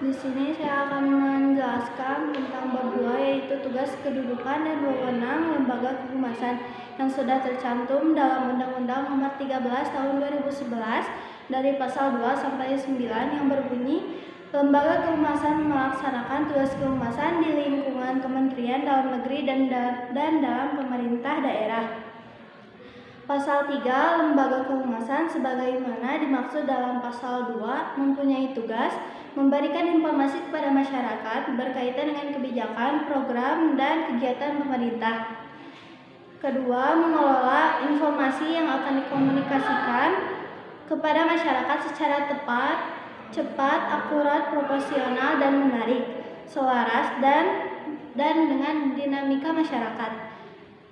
Di sini saya akan menjelaskan tentang bab 2, yaitu tugas, kedudukan, dan wewenang lembaga kehumasan yang sudah tercantum dalam Undang-Undang Nomor 13 Tahun 2011 dari pasal 2 sampai 9 yang berbunyi, lembaga kehumasan melaksanakan tugas kehumasan di lingkungan Kementerian Dalam Negeri dan dalam pemerintah daerah. Pasal 3, lembaga kehumasan sebagaimana dimaksud dalam pasal 2 mempunyai tugas memberikan informasi kepada masyarakat berkaitan dengan kebijakan, program, dan kegiatan pemerintah. Kedua, mengelola informasi yang akan dikomunikasikan kepada masyarakat secara tepat, cepat, akurat, proporsional, dan menarik, selaras, dan dengan dinamika masyarakat.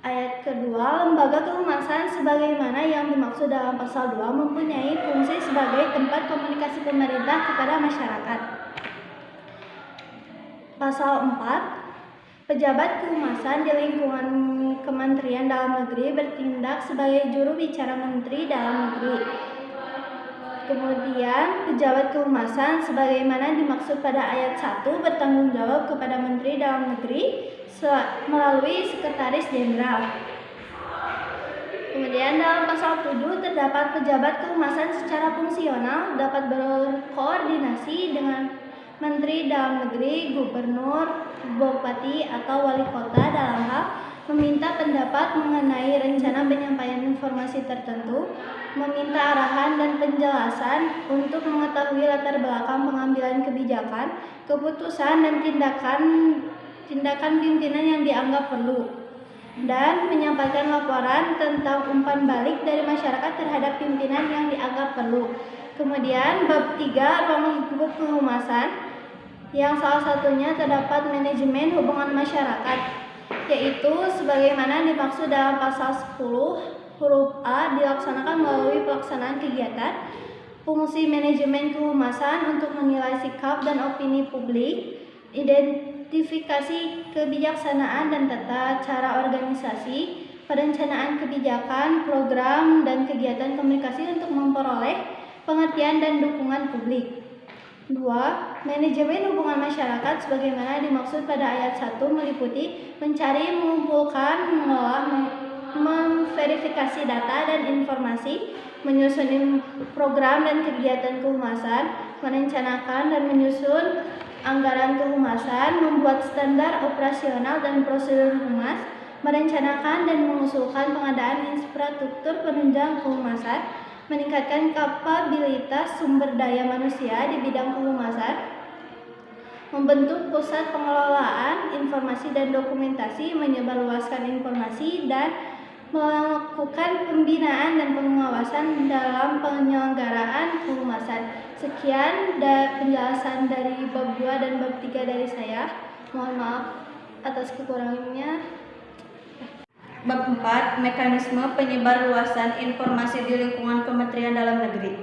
Ayat kedua, lembaga kehumasan sebagaimana yang dimaksud dalam pasal 2 mempunyai fungsi sebagai tempat komunikasi pemerintah kepada masyarakat. Pasal 4, pejabat kehumasan di lingkungan Kementerian Dalam Negeri bertindak sebagai juru bicara Menteri Dalam Negeri. Kemudian, pejabat kehumasan sebagaimana dimaksud pada ayat 1 bertanggung jawab kepada Menteri Dalam Negeri melalui Sekretaris Jenderal. Kemudian dalam pasal 7 terdapat pejabat kehumasan secara fungsional dapat berkoordinasi dengan Menteri Dalam Negeri, Gubernur, Bupati, atau Wali Kota dalam hal meminta pendapat mengenai rencana penyampaian informasi tertentu, meminta arahan dan penjelasan untuk mengetahui latar belakang pengambilan kebijakan, keputusan, dan tindakan pimpinan yang dianggap perlu, dan menyampaikan laporan tentang umpan balik dari masyarakat terhadap pimpinan yang dianggap perlu. Kemudian bab 3, ruang lingkup kehumasan, yang salah satunya terdapat manajemen hubungan masyarakat, yaitu sebagaimana dimaksud dalam pasal 10 huruf A dilaksanakan melalui pelaksanaan kegiatan. Fungsi manajemen kehumasan untuk menilai sikap dan opini publik, identifikasi kebijaksanaan dan tata cara organisasi, perencanaan kebijakan, program, dan kegiatan komunikasi untuk memperoleh pengertian dan dukungan publik. 2. Manajemen hubungan masyarakat sebagaimana dimaksud pada ayat 1 meliputi mencari, mengumpulkan, mengolah, memverifikasi data dan informasi, menyusun program dan kegiatan kehumasan, merencanakan dan menyusun anggaran kehumasan, membuat standar operasional dan prosedur humas, merencanakan dan mengusulkan pengadaan infrastruktur penunjang kehumasan, meningkatkan kapabilitas sumber daya manusia di bidang kehumasan, membentuk pusat pengelolaan informasi dan dokumentasi, menyebarluaskan informasi, dan melakukan pembinaan dan pengawasan dalam penyelenggaraan kehumasan. Sekian penjelasan dari bab 2 dan bab 3 dari saya. Mohon maaf atas kekurangannya. Bab 4, mekanisme penyebarluasan informasi di lingkungan Kementerian Dalam Negeri.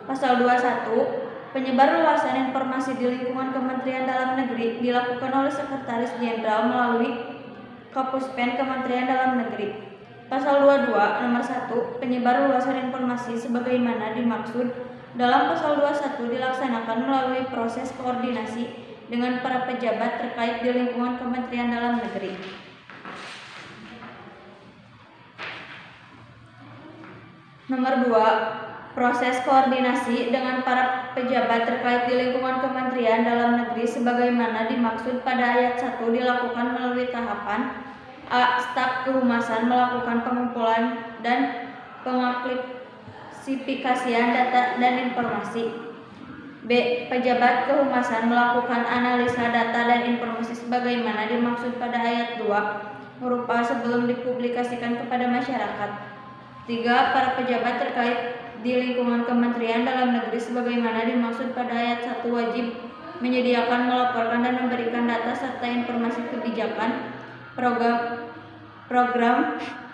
Pasal 21, penyebarluasan informasi di lingkungan Kementerian Dalam Negeri dilakukan oleh Sekretaris Jenderal melalui Kapuspen Kementerian Dalam Negeri. Pasal 22, nomor 1, penyebarluasan informasi sebagaimana dimaksud dalam pasal 21 dilaksanakan melalui proses koordinasi dengan para pejabat terkait di lingkungan Kementerian Dalam Negeri. Nomor 2, proses koordinasi dengan para pejabat terkait di lingkungan Kementerian Dalam Negeri sebagaimana dimaksud pada ayat 1 dilakukan melalui tahapan A. Staf kehumasan melakukan pengumpulan dan pengklasifikasian data dan informasi. B. Pejabat kehumasan melakukan analisa data dan informasi sebagaimana dimaksud pada ayat 2 huruf A sebelum dipublikasikan kepada masyarakat. 3. Para pejabat terkait di lingkungan Kementerian Dalam Negeri sebagaimana dimaksud pada ayat 1 wajib menyediakan, melaporkan, dan memberikan data serta informasi kebijakan, program,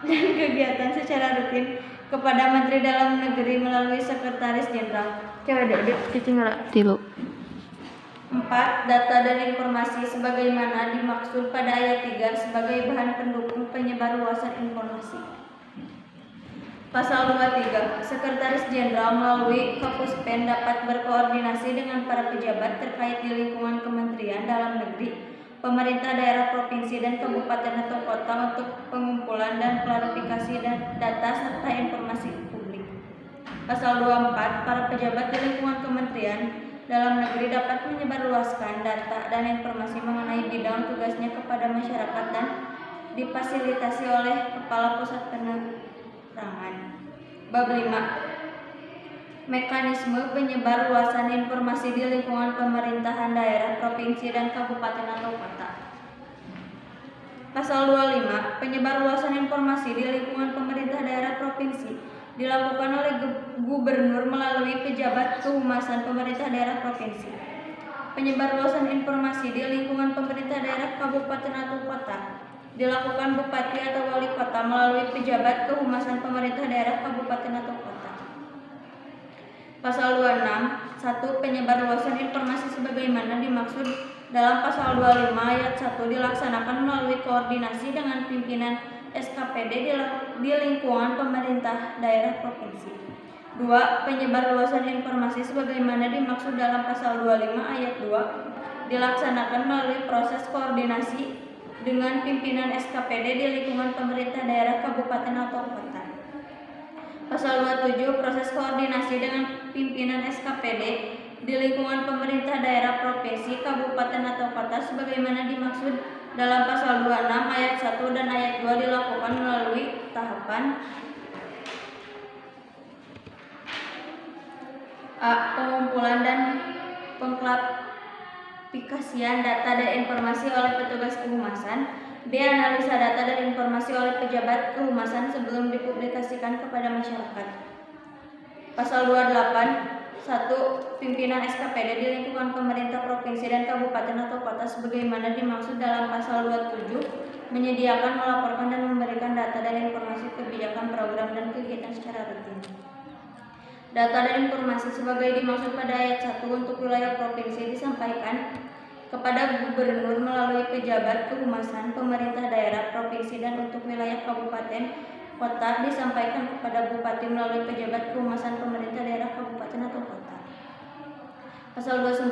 dan kegiatan secara rutin kepada Menteri Dalam Negeri melalui Sekretaris Jenderal. 4. Data dan informasi sebagaimana dimaksud pada ayat 3 sebagai bahan pendukung penyebarluasan informasi. Pasal 23. Sekretaris Jenderal melalui Kapuspen dapat berkoordinasi dengan para pejabat terkait di lingkungan Kementerian Dalam Negeri, pemerintah daerah, provinsi, dan kabupaten atau kota untuk pengumpulan dan klarifikasi data serta informasi publik. Pasal 24. Para pejabat di lingkungan Kementerian Dalam Negeri dapat menyebarluaskan data dan informasi mengenai bidang tugasnya kepada masyarakat dan difasilitasi oleh Kepala Pusat Penerangan. Bab 5. Mekanisme penyebarluasan informasi di lingkungan pemerintahan daerah, provinsi, dan kabupaten atau kota. Pasal 25. Penyebarluasan informasi di lingkungan pemerintah daerah, provinsi dilakukan oleh gubernur melalui pejabat kehumasan pemerintah daerah, provinsi. Penyebarluasan informasi di lingkungan pemerintah daerah, kabupaten atau kota dilakukan bupati atau wali kota melalui pejabat kehumasan pemerintah daerah, kabupaten atau kota. Pasal 26. 1. Penyebarluasan informasi sebagaimana dimaksud dalam pasal 25 ayat 1 dilaksanakan melalui koordinasi dengan pimpinan SKPD di lingkungan pemerintah daerah, provinsi. 2. Penyebarluasan informasi sebagaimana dimaksud dalam pasal 25 ayat 2 dilaksanakan melalui proses koordinasi dengan pimpinan SKPD di lingkungan pemerintah daerah, kabupaten atau kota. Pasal 27. Proses koordinasi dengan pimpinan SKPD di lingkungan pemerintah daerah, provinsi, kabupaten atau kota sebagaimana dimaksud dalam pasal 26 ayat 1 dan ayat 2 dilakukan melalui tahapan: A. Pengumpulan dan pengklarifikasian data dan informasi oleh petugas kehumasan. B. Analisa data dan informasi oleh pejabat kehumasan sebelum dipublikasikan kepada masyarakat. Pasal 28. 1. Pimpinan SKPD di lingkungan pemerintah provinsi dan kabupaten atau kota sebagaimana dimaksud dalam pasal 27 menyediakan, melaporkan, dan memberikan data dan informasi kebijakan, program, dan kegiatan secara rutin. Data dan informasi sebagai dimaksud pada ayat 1 untuk wilayah provinsi disampaikan kepada gubernur melalui pejabat kehumasan pemerintah daerah, provinsi, dan untuk wilayah kabupaten kota disampaikan kepada bupati melalui pejabat kehumasan pemerintah daerah, kabupaten atau kota. Pasal 29.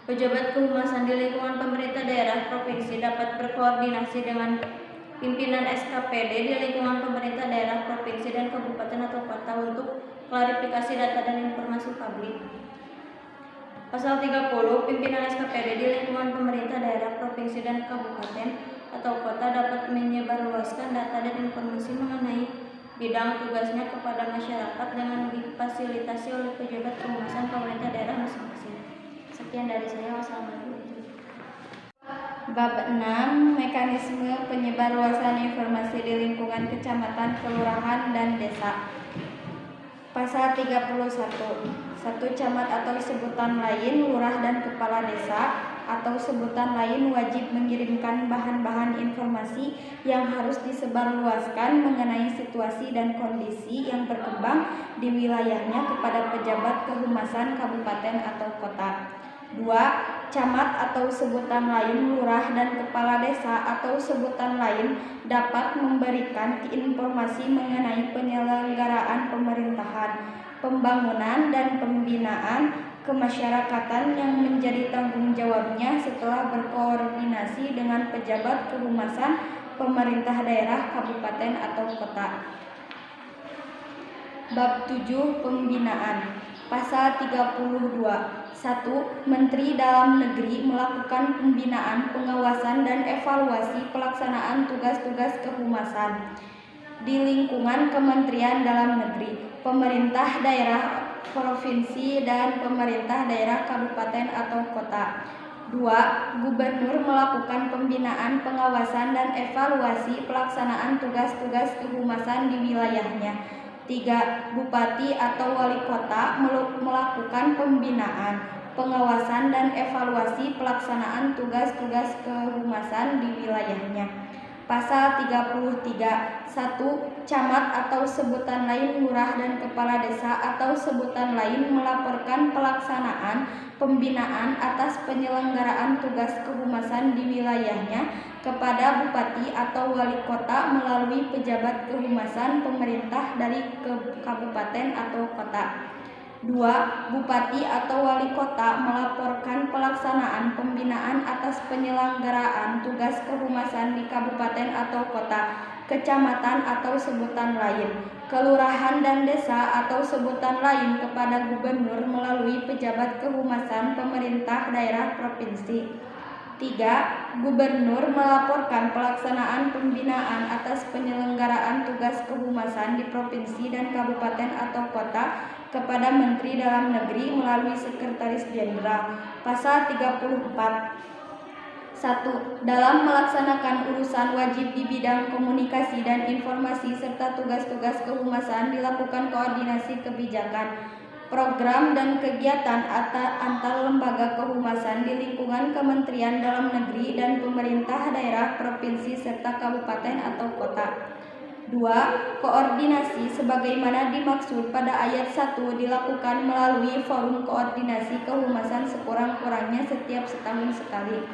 Pejabat kehumasan di lingkungan pemerintah daerah, provinsi dapat berkoordinasi dengan pimpinan SKPD di lingkungan pemerintah daerah, provinsi, dan kabupaten atau kota untuk klarifikasi data dan informasi publik. Pasal 30. Pimpinan SKPD di lingkungan pemerintah daerah, provinsi, dan kabupaten atau kota dapat menyebarluaskan data dan informasi mengenai bidang tugasnya kepada masyarakat dengan difasilitasi oleh pejabat kehumasan pemerintah daerah masing-masing. Sekian dari saya. Wassalamualaikum. Bab 6. Mekanisme penyebarluasan informasi di lingkungan kecamatan, kelurahan, dan desa. Pasal 31. 1. Camat atau sebutan lain lurah dan kepala desa atau sebutan lain wajib mengirimkan bahan-bahan informasi yang harus disebarluaskan mengenai situasi dan kondisi yang berkembang di wilayahnya kepada pejabat kehumasan kabupaten atau kota. 2. Camat atau sebutan lain lurah dan kepala desa atau sebutan lain dapat memberikan informasi mengenai penyelenggaraan pemerintahan, pembangunan, dan pembinaan kemasyarakatan yang menjadi tanggung jawabnya setelah berkoordinasi dengan pejabat kehumasan pemerintah daerah, kabupaten atau kota. Bab 7. Pembinaan. Pasal 32. 1. Menteri Dalam Negeri melakukan pembinaan, pengawasan, dan evaluasi pelaksanaan tugas-tugas kehumasan di lingkungan Kementerian Dalam Negeri, pemerintah daerah, provinsi, dan pemerintah daerah, kabupaten atau kota. 2. Gubernur melakukan pembinaan, pengawasan, dan evaluasi pelaksanaan tugas-tugas kehumasan di wilayahnya. 3. Bupati atau wali kota melakukan pembinaan, pengawasan, dan evaluasi pelaksanaan tugas-tugas kehumasan di wilayahnya. Pasal 33. 1. Camat atau sebutan lain lurah dan kepala desa atau sebutan lain melaporkan pelaksanaan pembinaan atas penyelenggaraan tugas kehumasan di wilayahnya kepada bupati atau wali kota melalui pejabat kehumasan pemerintah dari kabupaten atau kota. 2. Bupati atau wali kota melaporkan pelaksanaan pembinaan atas penyelenggaraan tugas kehumasan di kabupaten atau kota, kecamatan atau sebutan lain, kelurahan dan desa atau sebutan lain kepada gubernur melalui pejabat kehumasan pemerintah daerah provinsi. 3. Gubernur melaporkan pelaksanaan pembinaan atas penyelenggaraan tugas kehumasan di provinsi dan kabupaten atau kota kepada Menteri Dalam Negeri melalui Sekretaris Jenderal. Pasal 34. 1. Dalam melaksanakan urusan wajib di bidang komunikasi dan informasi serta tugas-tugas kehumasan dilakukan koordinasi kebijakan, program dan kegiatan antar lembaga kehumasan di lingkungan Kementerian Dalam Negeri dan pemerintah daerah, provinsi serta kabupaten atau kota. 2. Koordinasi sebagaimana dimaksud pada ayat 1 dilakukan melalui forum koordinasi kehumasan sekurang-kurangnya setiap setahun sekali.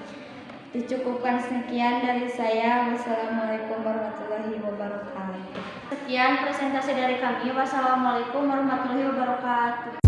Dicukupkan sekian dari saya. Wassalamualaikum warahmatullahi wabarakatuh. Sekian presentasi dari kami. Wassalamualaikum warahmatullahi wabarakatuh.